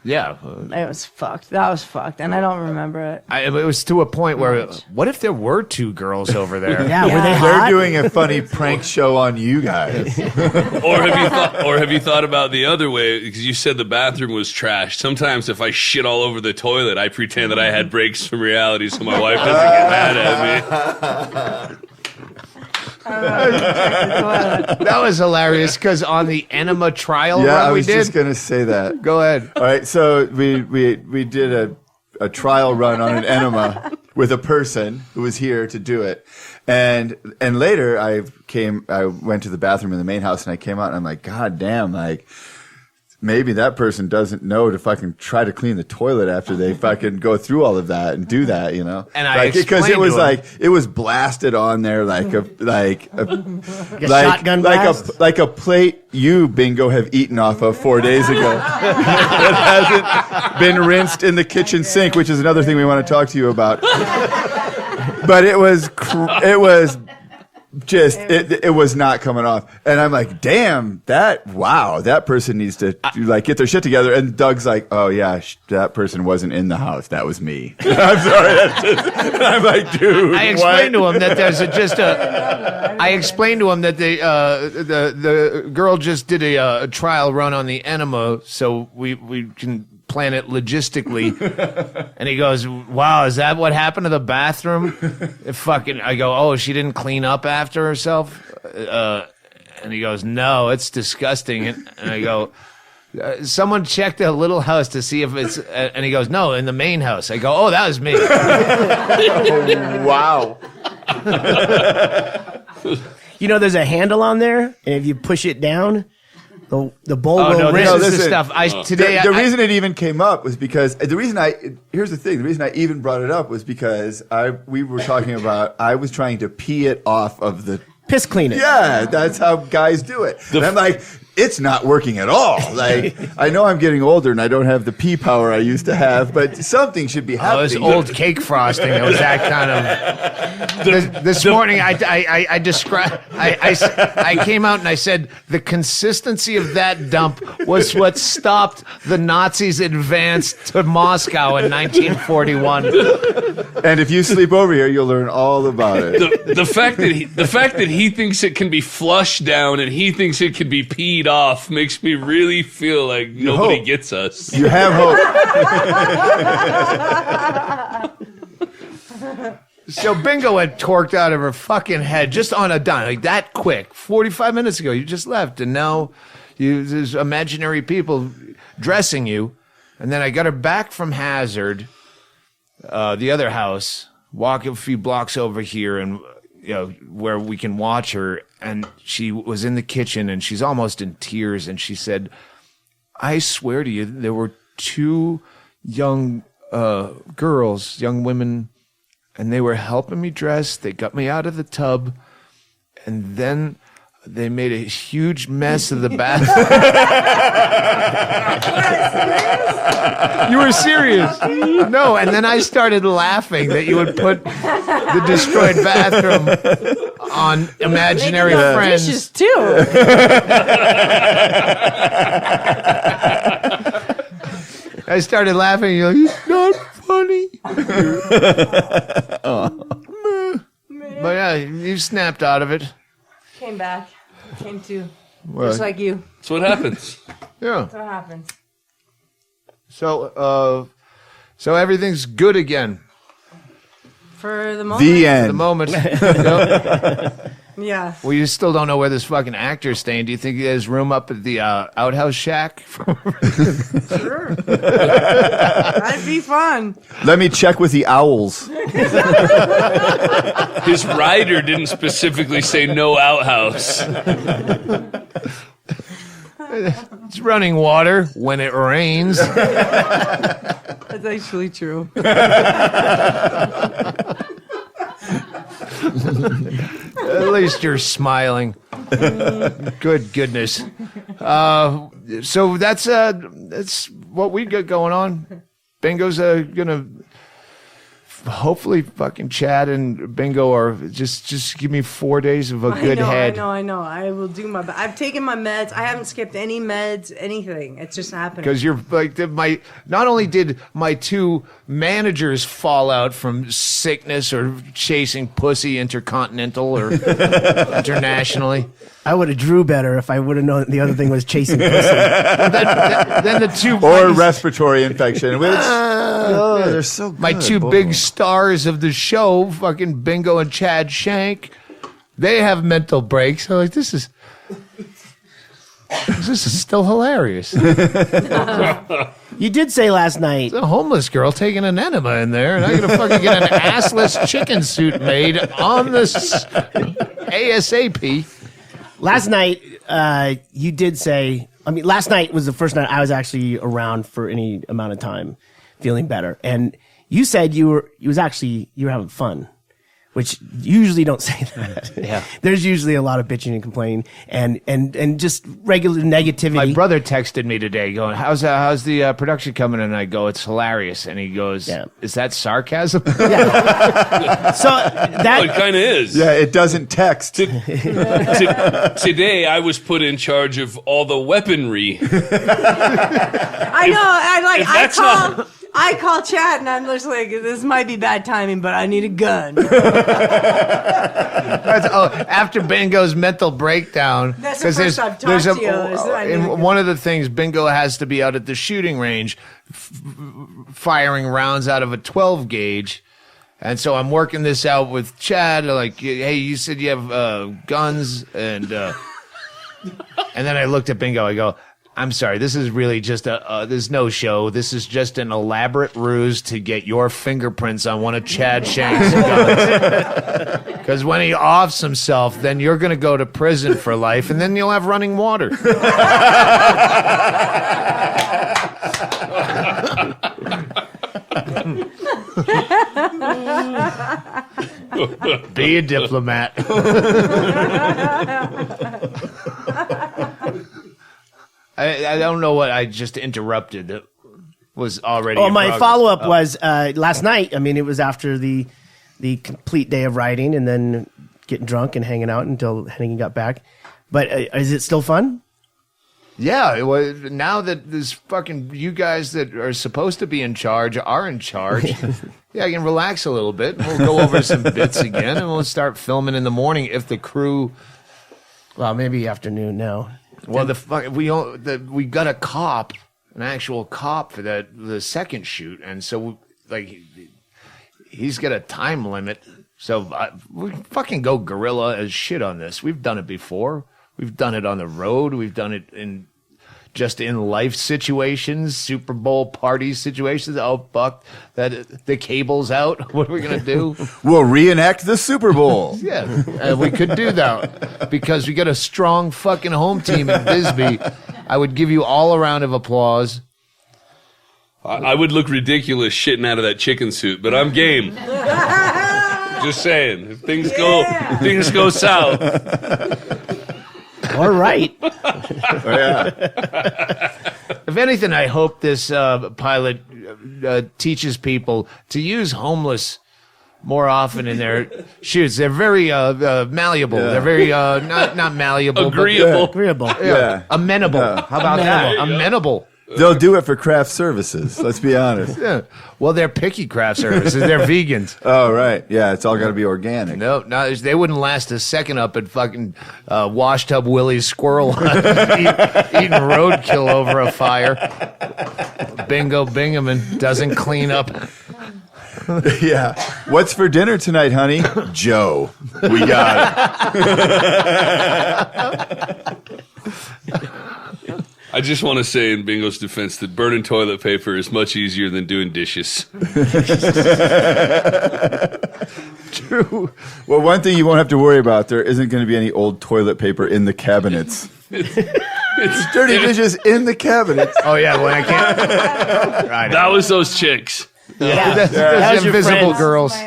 Yeah. It was fucked. That was fucked. And I don't remember it. It was to a point where, what if there were two girls over there? Yeah, were they They're hot? doing a funny prank show on you guys. Or have you thought about the other way? Because you said the bathroom was trash. Sometimes if I shit all over the toilet, I pretend that I had breaks from reality so my wife doesn't get mad at me. That was hilarious because on the enema trial Yeah, run I we was did. just gonna say that. Go ahead. All right, so we did a trial run on an enema with a person who was here to do it, and later I went to the bathroom in the main house and I came out and I'm like, God damn, like maybe that person doesn't know to fucking try to clean the toilet after they fucking go through all of that and do that, you know? And I because it explained was to him- like it was blasted on there like a shotgun blast? like a plate you bingo have eaten off of 4 days ago that hasn't been rinsed in the kitchen sink, which is another thing we want to talk to you about. But it was not coming off, and I'm like, damn, that person needs to like get their shit together. And Doug's like, oh yeah, that person wasn't in the house, that was me. I'm sorry. And I'm like, dude, I explained to him that there's I explained to him that the girl just did a trial run on the enema, so we can plan it logistically. And he goes, wow, is that what happened to the bathroom? I go, oh, she didn't clean up after herself? And he goes, no, it's disgusting. And I go, someone checked a little house to see if it's, and he goes, no, in the main house. I go, oh, that was me. Wow. You know, there's a handle on there, and if you push it down, the bowl will no, rinse. this is the stuff. The reason it even came up was because here's the thing. The reason I even brought it up was because we were talking about I was trying to pee it off of the piss clean it. Yeah, that's how guys do it. And I'm like, it's not working at all. Like, I know I'm getting older and I don't have the pee power I used to have, but something should be happening. Oh, this old cake frosting. It was that kind of. This morning, I described. I came out and I said the consistency of that dump was what stopped the Nazis' advance to Moscow in 1941. And if you sleep over here, you'll learn all about it. The fact that he thinks it can be flushed down and he thinks it can be peed off makes me really feel like nobody hope. gets us. You have hope. So Bingo had torqued out of her fucking head just on a dime, like that quick. 45 minutes ago, you just left, and now there's imaginary people dressing you. And then I got her back from Hazard, the other house, walk a few blocks over here, and where we can watch her. And she was in the kitchen, and she's almost in tears. And she said, I swear to you, there were two young girls, young women, and they were helping me dress. They got me out of the tub, and then they made a huge mess of the bathroom. You were serious? No, and then I started laughing that you would put the destroyed bathroom on imaginary friends. Dishes too. I started laughing. You're like, it's not funny. But yeah, you snapped out of it. Came back. Came to. Well, Just like you. That's what happens. Yeah. That's what happens. So everything's good again. For the moment. The For end. the moment. Yep. Yeah. Well, you still don't know where this fucking actor's staying. Do you think there's room up at the outhouse shack? Sure. That'd be fun. Let me check with the owls. His rider didn't specifically say no outhouse. It's running water when it rains. That's actually true. At least you're smiling. Good goodness. So that's what we got going on. Bingo's gonna hopefully fucking Chad and Bingo are just give me 4 days of a good head. I know. I will do my best. I've taken my meds. I haven't skipped any meds, anything. It's just happening. Because you're like not only did my two managers fall out from sickness or chasing pussy intercontinental or internationally. I would have drew better if I would have known the other thing was chasing pussy. Then the two Or respiratory infection. Which, they're so good. My two big stars of the show, fucking Bingo and Chad Shank, they have mental breaks. I'm like, this is still hilarious. You did say last night. There's a homeless girl taking an enema in there, and I'm gonna fucking get an assless chicken suit made on this ASAP. Last night, you did say. I mean, last night was the first night I was actually around for any amount of time, feeling better. And you said you were having fun, which you usually don't say that. Yeah. There's usually a lot of bitching and complaining and just regular negativity. My brother texted me today going, how's the production coming? And I go, it's hilarious. And he goes, is that sarcasm? So that it kind of is. Yeah, it doesn't text. Today, I was put in charge of all the weaponry. I know. I call Chad and I'm just like, this might be bad timing, but I need a gun. After Bingo's mental breakdown. That's the first I've talked to you. And one of the things, Bingo has to be out at the shooting range firing rounds out of a 12 gauge. And so I'm working this out with Chad. Like, hey, you said you have guns. And then I looked at Bingo. I go, I'm sorry, this is really just there's no show. This is just an elaborate ruse to get your fingerprints on one of Chad Shank's guns. Because when he offs himself, then you're going to go to prison for life, and then you'll have running water. Be a diplomat. I don't know what I just interrupted that was already. Oh, my follow-up was last night. I mean, it was after the complete day of writing and then getting drunk and hanging out until Hennigan got back. But is it still fun? Yeah, it was. Now that this fucking you guys that are supposed to be in charge are in charge. Yeah, I can relax a little bit. We'll go over some bits again, and we'll start filming in the morning if the crew. Well, maybe afternoon now. Well, we got a cop, an actual cop for the second shoot, and so he's got a time limit. So we fucking go guerrilla as shit on this. We've done it before. We've done it on the road. We've done it in life situations, Super Bowl party situations. Oh fuck, that the cable's out. What are we gonna do? We'll reenact the Super Bowl. Yeah, we could do that because we got a strong fucking home team in Bisbee. I would give you all a round of applause. I would look ridiculous shitting out of that chicken suit, but I'm game. Just saying, if things go south. All right. If anything, I hope this pilot teaches people to use homeless more often in their shoots. They're very malleable. Yeah. They're very not malleable, agreeable. Agreeable. Yeah. Amenable. How about that? Amenable. They'll do it for craft services. Let's be honest. Yeah. Well, they're picky craft services. They're vegans. Oh, right. Yeah, it's all got to be organic. No, they wouldn't last a second up at fucking Washtub Willie's Squirrel Hunt eating roadkill over a fire. Bingo Bingaman doesn't clean up. Yeah. What's for dinner tonight, honey? Joe. We got it. I just want to say in Bingo's defense that burning toilet paper is much easier than doing dishes. True. Well, one thing you won't have to worry about, there isn't going to be any old toilet paper in the cabinets. It's dirty dishes in the cabinets. Oh, yeah, well, I can't. Right. That was those chicks. Yeah. That's How's your invisible friends? girls.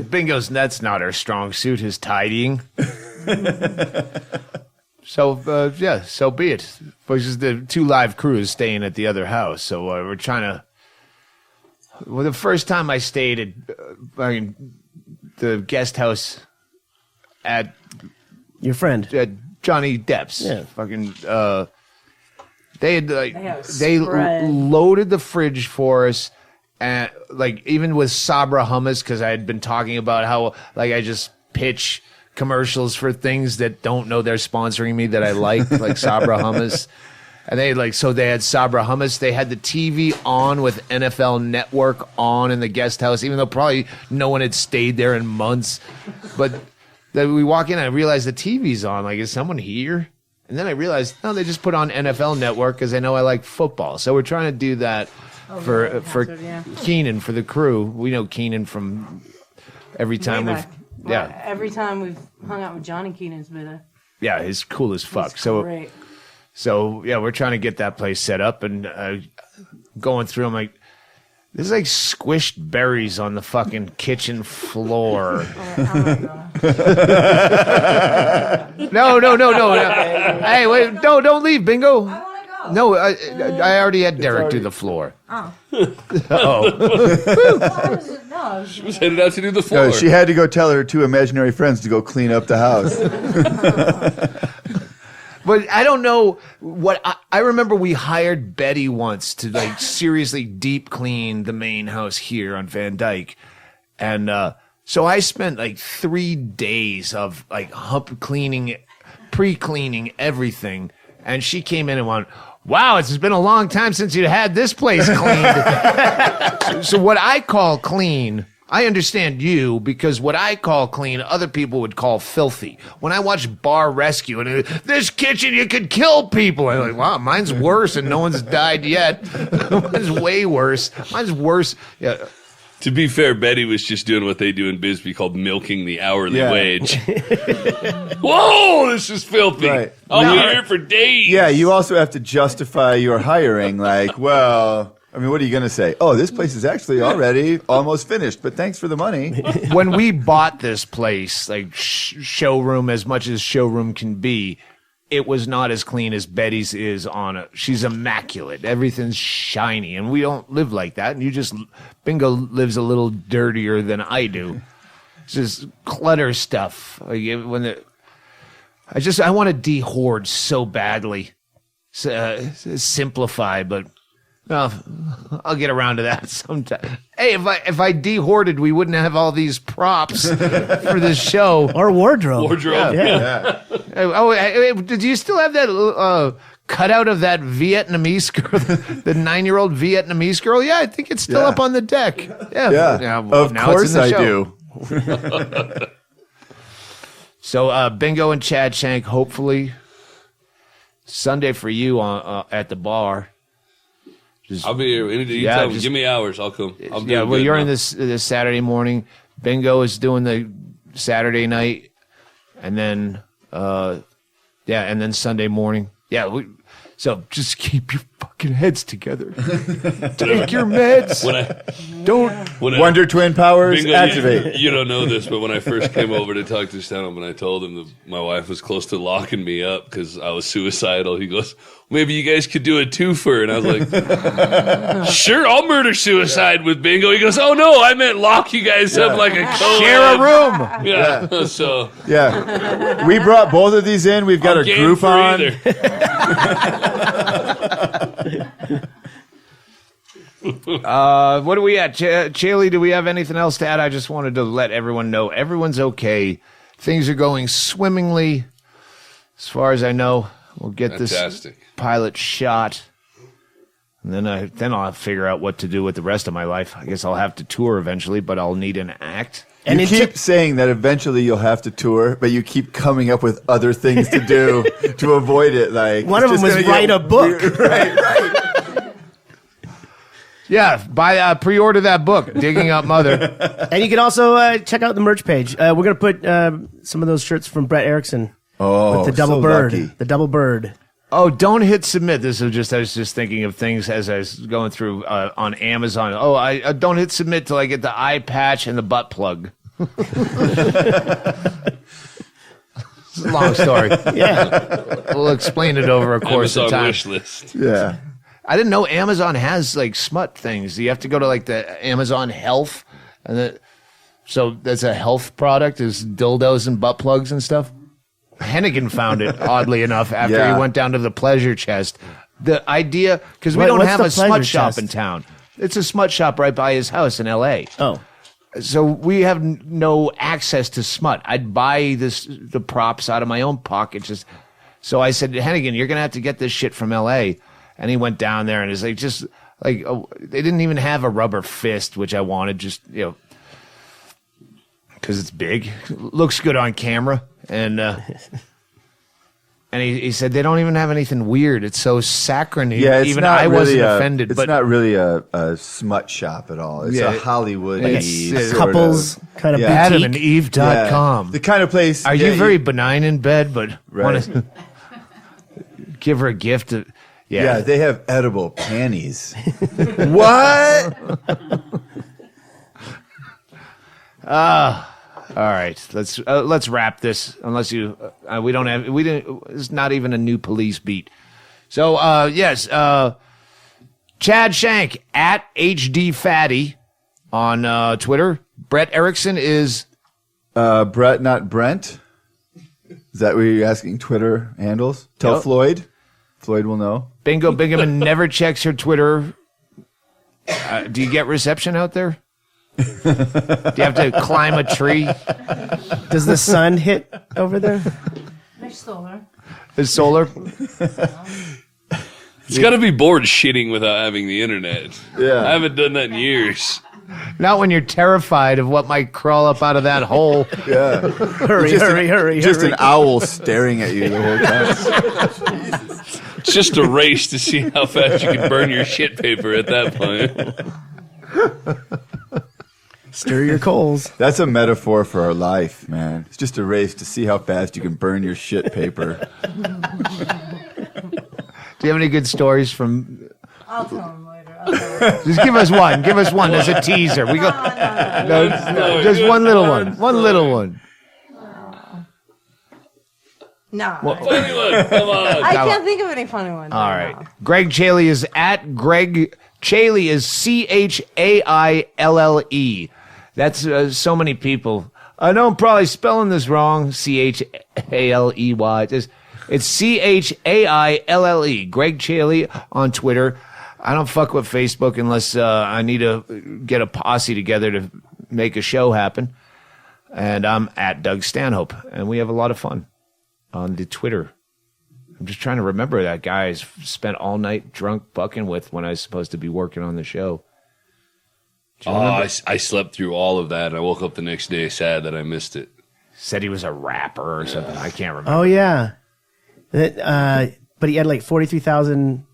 Bingo's, that's not her strong suit, his tidying. So, yeah, so be it. Because the 2 live crews staying at the other house. So we're trying to... Well, the first time I stayed at the guest house at... Your friend. At Johnny Depp's. Yeah. Fucking... they had, like... They loaded the fridge for us. And, like, even with Sabra hummus, because I had been talking about how, like, I just pitch... commercials for things that don't know they're sponsoring me that I like Sabra hummus. And they had Sabra hummus. They had the TV on with NFL Network on in the guest house, even though probably no one had stayed there in months. But then we walk in and I realize the TV's on. Like, is someone here? And then I realized, no, they just put on NFL Network because they know I like football. So we're trying to do that for Keenan, for the crew. We know Keenan from every time we've... Yeah. Every time we've hung out with Johnny Keenan's been a... Yeah, he's cool as fuck. He's great. So yeah, we're trying to get that place set up and going through. I'm like, there's like squished berries on the fucking kitchen floor. No. Hey, wait, don't leave, Bingo. I want to go. No, I already had Derek do the floor. Oh. She was headed out to do the floor. No, she had to go tell her 2 imaginary friends to go clean up the house. But I don't know what I remember. We hired Betty once to like seriously deep clean the main house here on Van Dyke, and so I spent like 3 days of like cleaning, pre-cleaning everything, and she came in and went, "Wow, it's been a long time since you had this place cleaned." So what I call clean, I understand you, because what I call clean, other people would call filthy. When I watch Bar Rescue and this kitchen, you could kill people. I'm like, wow, mine's worse and no one's died yet. Mine's way worse. Mine's worse. Yeah. To be fair, Betty was just doing what they do in Bisbee called milking the hourly wage. Whoa, this is filthy. Right. I'll be here for days. Yeah, you also have to justify your hiring. Like, well, I mean, what are you going to say? Oh, this place is actually already almost finished, but thanks for the money. When we bought this place, like showroom, as much as showroom can be, it was not as clean as Betty's is on it. She's immaculate. Everything's shiny, and we don't live like that. And Bingo lives a little dirtier than I do. It's just clutter stuff. Like I want to de-hoard so badly. Simplify, but I'll get around to that sometime. Hey, if I de-hoarded, we wouldn't have all these props for this show. Or wardrobe. Yeah. Did you still have that cutout of that Vietnamese girl, the 9-year-old Vietnamese girl? Yeah, I think it's still up on the deck. Yeah. Of course I do. So Bingo and Chad Shank, hopefully Sunday for you at the bar. I'll be here. Anytime. Give me hours. I'll come. You're in this Saturday morning. Bingo is doing the Saturday night, and then and then Sunday morning. Yeah. So just keep your fucking heads together. Take your meds. Wonder Twin powers Bingo, activate. You don't know this, but when I first came over to talk to Stanhope and I told him that my wife was close to locking me up because I was suicidal, he goes, maybe you guys could do a twofer. And I was like, sure, I'll murder suicide with Bingo. He goes, oh no, I meant lock you guys up like a co-ed. Share a room. Yeah. So Yeah. We brought both of these in. We've got I'm a game group for on. either. What are we at? Chaille, do we have anything else to add? I just wanted to let everyone know everyone's okay. Things are going swimmingly. As far as I know, we'll get Fantastic. this pilot shot. And then I'll figure out what to do with the rest of my life. I guess I'll have to tour eventually, but I'll need an act. And you keep saying that eventually you'll have to tour, but you keep coming up with other things to do to avoid it. Like one of them was write a book. Right. Yeah, pre-order that book, Digging Up Mother. And you can also check out the merch page. We're going to put some of those shirts from Brett Erickson. Oh, with the double so bird. lucky. The double bird. Oh, don't hit submit. I was just thinking of things as I was going through on Amazon. Oh, I don't hit submit till I get the eye patch and the butt plug. It's a long story. Yeah. We'll explain it over a course Amazon of time. wish list. Yeah. I didn't know Amazon has like smut things. You have to go to like the Amazon Health, so that's a health product. Is dildos and butt plugs and stuff. Hennigan found it oddly enough after he went down to the pleasure chest. The idea because we don't have a smut shop in town. It's a smut shop right by his house in L.A. Oh. So we have no access to smut. I'd buy the props out of my own pocket. So I said, Hennigan, you're gonna have to get this shit from L.A. And he went down there and is like, they didn't even have a rubber fist, which I wanted, because it's big, looks good on camera, and he said they don't even have anything weird. It's so saccharine. Yeah, even I wasn't offended. It's not really a smut shop at all. It's a Hollywood couples kind of AdamandEve.com. Yeah. The kind of place. Are you very benign in bed, but want to give her a gift? Yeah, they have edible panties. What? All right, let's wrap this. Unless it's not even a new police beat. So yes, Chad Shank at HD Fatty on Twitter. Brett Erickson is Brett, not Brent. Is that what you're asking? Twitter handles? Tell Floyd. Floyd will know. Bingo Bingaman never checks her Twitter. Do you get reception out there? Do you have to climb a tree? Does the sun hit over there? There's solar. There's solar. It's got to be bored shitting without having the internet. Yeah. I haven't done that in years. Not when you're terrified of what might crawl up out of that hole. Yeah. Hurry. Just an owl staring at you the whole time. It's just a race to see how fast you can burn your shit paper at that point. Stir your coals. That's a metaphor for our life, man. It's just a race to see how fast you can burn your shit paper. Do you have any good stories from... I'll tell him later. Just give us one. Give us one as a teaser. We go. No, just one little one. One little one. No. Funny one, come on. I can't think of any funny ones. All right. Ggreg Chaille is at Ggreg. Chaille is Chaille. That's so many people. I know I'm probably spelling this wrong. Chailley. It's Chaille. Ggreg Chaille on Twitter. I don't fuck with Facebook unless I need to get a posse together to make a show happen. And I'm at Doug Stanhope, and we have a lot of fun on the Twitter. I'm just trying to remember that guy I spent all night drunk bucking with when I was supposed to be working on the show. I slept through all of that, and I woke up the next day sad that I missed it. Said he was a rapper or something. I can't remember. Oh, yeah. But he had like 43,000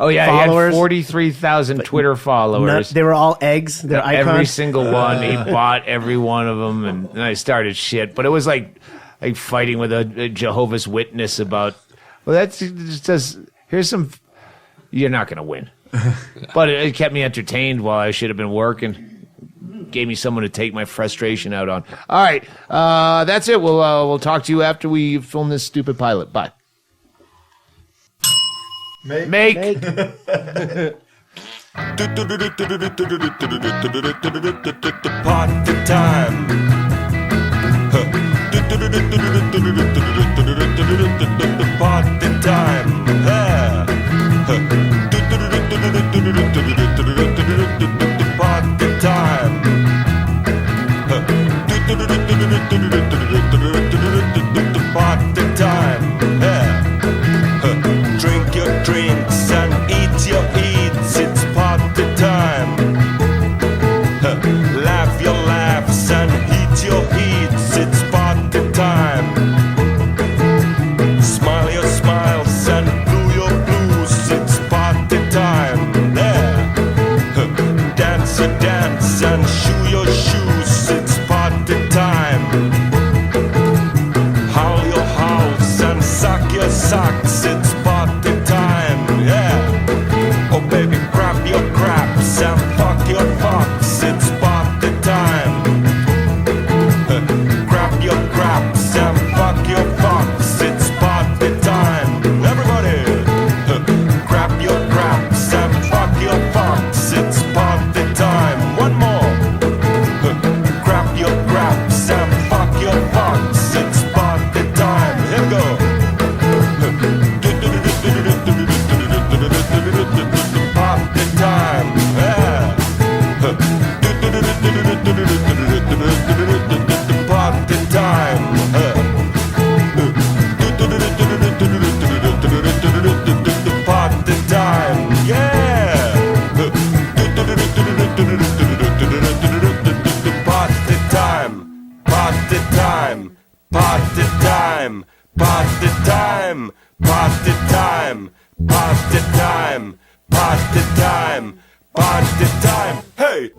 Oh, yeah, followers. he had 43,000 Twitter followers. They were all eggs. Their icons. Every single one. He bought every one of them, and I started shit. But it was like fighting with a Jehovah's Witness about... Well, that's just... Here's some You're not going to win. But it kept me entertained while I should have been working. Gave me someone to take my frustration out on. All right, that's it. We'll talk to you after we film this stupid pilot. Bye. Make. Party time. Party time. Party time. Party time. Drink your drinks and eat your eats. It's party time. Laugh your laughs and eat your eats. It's party time. Smile your smiles and blue your blues. It's party time. Dance your dance and shoe your shoes. It's party time. Howl your howls and suck your socks. It's party time. Yeah. Oh baby, grab your craps and fuck your fucks. It's party time. Grab your craps and fuck your fucks. It's party time. Everybody, grab your craps and fuck your fucks. It's party time. One more. Grab your craps and fuck your fucks. It's party time. Here we go. Party time. Yeah. Party time. Party time. Yeah. Party time. Party time. Party time. Party time. Party time. Party time. Party time. Party time. Hey.